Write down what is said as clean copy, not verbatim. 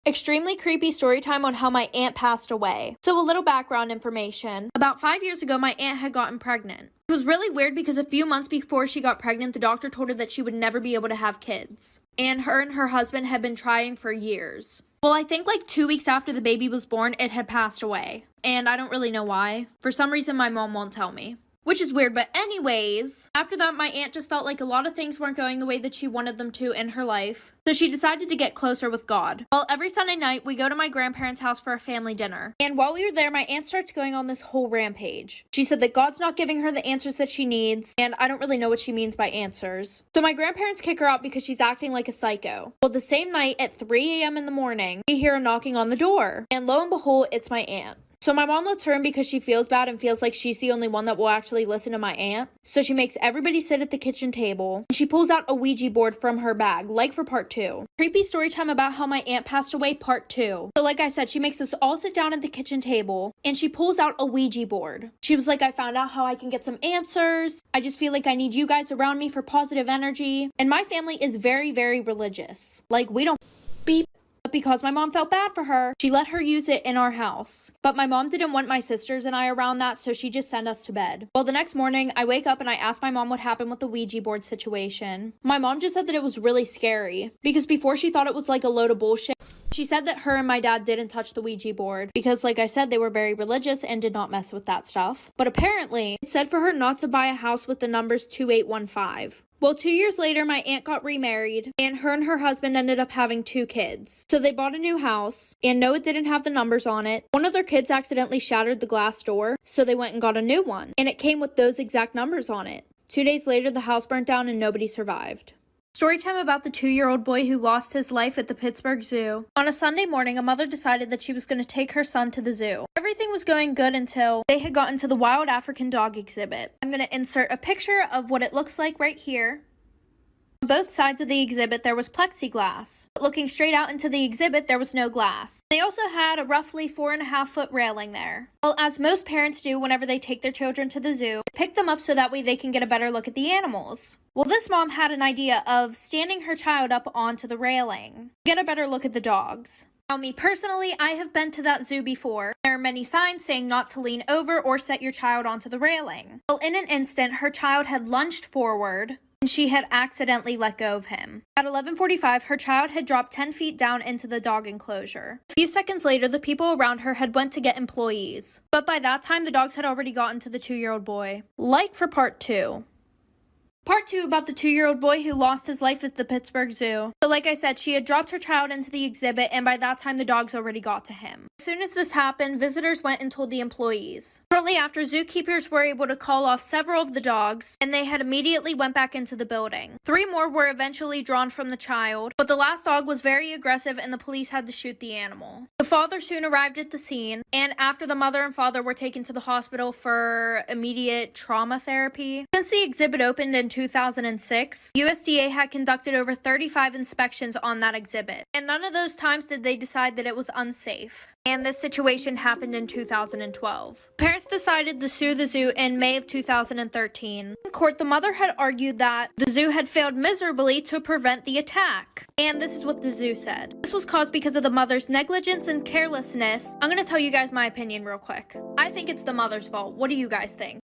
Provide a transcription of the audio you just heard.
Extremely creepy story time on how my aunt passed away. So a little background information. About 5 years ago, my aunt had gotten pregnant. It was really weird because a few months before she got pregnant, the doctor told her that she would never be able to have kids. And her husband had been trying for years. Well, I think like 2 weeks after the baby was born, it had passed away. And I don't really know why. For some reason, my mom won't tell me. Which is weird, but anyways, after that, my aunt just felt like a lot of things weren't going the way that she wanted them to in her life. So she decided to get closer with God. Well, every Sunday night, we go to my grandparents' house for a family dinner. And while we were there, my aunt starts going on this whole rampage. She said that God's not giving her the answers that she needs, and I don't really know what she means by answers. So my grandparents kick her out because she's acting like a psycho. Well, the same night at 3 a.m. in the morning, we hear a knocking on the door. And lo and behold, it's my aunt. So my mom lets her in because she feels bad and feels like she's the only one that will actually listen to my aunt. So she makes everybody sit at the kitchen table. And she pulls out a Ouija board from her bag, like for part 2. Creepy story time about how my aunt passed away, part 2. So like I said, she makes us all sit down at the kitchen table and she pulls out a Ouija board. She was like, I found out how I can get some answers. I just feel like I need you guys around me for positive energy. And my family is very, very religious. Like, we don't beep. Because my mom felt bad for her, she let her use it in our house. But my mom didn't want my sisters and I around that, so she just sent us to bed. Well, the next morning, I wake up and I ask my mom what happened with the Ouija board situation. My mom just said that it was really scary, because before she thought it was like a load of bullshit. She said that her and my dad didn't touch the Ouija board because, like I said, they were very religious and did not mess with that stuff. But apparently, it said for her not to buy a house with the numbers 2815. Well, 2 years later, my aunt got remarried, and her husband ended up having 2 kids. So they bought a new house, and no, it didn't have the numbers on it. One of their kids accidentally shattered the glass door, so they went and got a new one, and it came with those exact numbers on it. 2 days later, the house burnt down and nobody survived. Storytime about the 2-year-old boy who lost his life at the Pittsburgh Zoo. On a Sunday morning, a mother decided that she was going to take her son to the zoo. Everything was going good until they had gotten to the wild African dog exhibit. I'm going to insert a picture of what it looks like right here. On both sides of the exhibit, there was plexiglass. But looking straight out into the exhibit, there was no glass. They also had a roughly 4.5-foot railing there. Well, as most parents do whenever they take their children to the zoo, pick them up so that way they can get a better look at the animals. Well, this mom had an idea of standing her child up onto the railing, get a better look at the dogs. Now, me personally, I have been to that zoo before. There are many signs saying not to lean over or set your child onto the railing. Well, in an instant, her child had lunged forward, and she had accidentally let go of him. At 11:45, her child had dropped 10 feet down into the dog enclosure. A few seconds later, the people around her had went to get employees. But by that time, the dogs had already gotten to the 2-year-old boy. Like for part 2. Part 2 about the 2-year-old boy who lost his life at the Pittsburgh Zoo. So like I said, she had dropped her child into the exhibit, and by that time the dogs already got to him. As soon as this happened, visitors went and told the employees. Shortly after, zookeepers were able to call off several of the dogs, and they had immediately went back into the building. 3 more were eventually drawn from the child, but the last dog was very aggressive and the police had to shoot the animal. The father soon arrived at the scene, and after the mother and father were taken to the hospital for immediate trauma therapy. Since the exhibit opened in 2006, USDA had conducted over 35 inspections on that exhibit, and none of those times did they decide that it was unsafe. And this situation happened in 2012. Parents decided to sue the zoo in May of 2013. In court, the mother had argued that the zoo had failed miserably to prevent the attack. And this is what the zoo said. This was caused because of the mother's negligence and carelessness. I'm gonna tell you guys my opinion real quick. I think it's the mother's fault. What do you guys think?